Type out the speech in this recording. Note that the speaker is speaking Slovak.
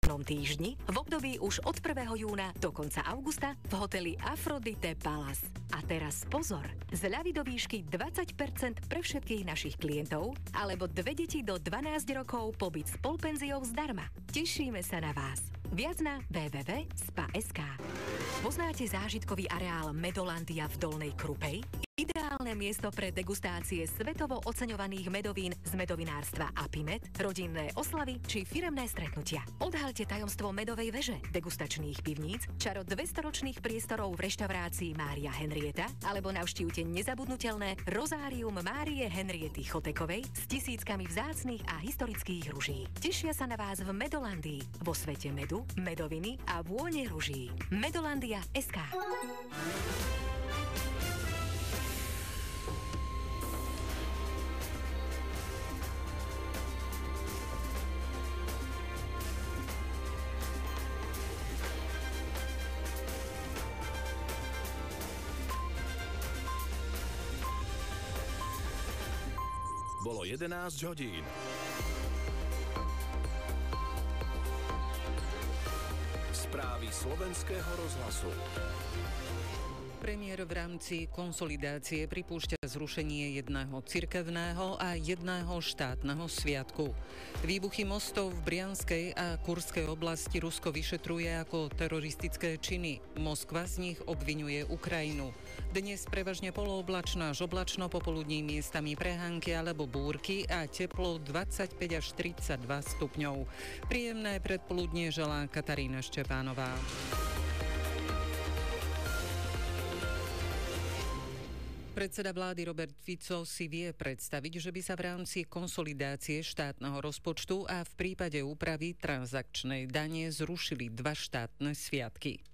letnom týždni v období už od 1. júna do konca augusta v hoteli Aphrodite Palace. A teraz pozor, zľavy do výšky 20% pre všetkých našich klientov alebo 2 deti do 12 rokov pobyt s polpenziou zdarma. Tešíme sa na vás. Viac na www.spa.sk. Poznáte zážitkový areál Medolandia v Dolnej Krupej? Ideálne miesto pre degustácie svetovo oceňovaných medovín z medovinárstva Apimed, rodinné oslavy či firemné stretnutia. Odhalte tajomstvo medovej veže, degustačných pivníc, čaro 200-ročných priestorov v reštaurácii Mária Henrieta alebo navštívte nezabudnutelné rozárium Márie Henriety Chotekovej s tisíckami vzácnych a historických ruží. Tešia sa na vás v Medolandii, vo svete medu, medoviny a vône ruží. Medolandia.sk. Bolo 11 hodín. Správy slovenského rozhlasu. Premiér v rámci konsolidácie pripúšťa zrušenie jedného cirkevného a jedného štátneho sviatku. Výbuchy mostov v Brianskej a Kurskej oblasti Rusko vyšetruje ako teroristické činy. Moskva z nich obviňuje Ukrajinu. Dnes prevažne polooblačno až oblačno, popoludní miestami prehánky alebo búrky a teplo 25 až 32 stupňov. Príjemné predpoludnie želá Katarína Štepánová. Predseda vlády Robert Fico si vie predstaviť, že by sa v rámci konsolidácie štátneho rozpočtu a v prípade úpravy transakčnej dane zrušili 2 štátne sviatky.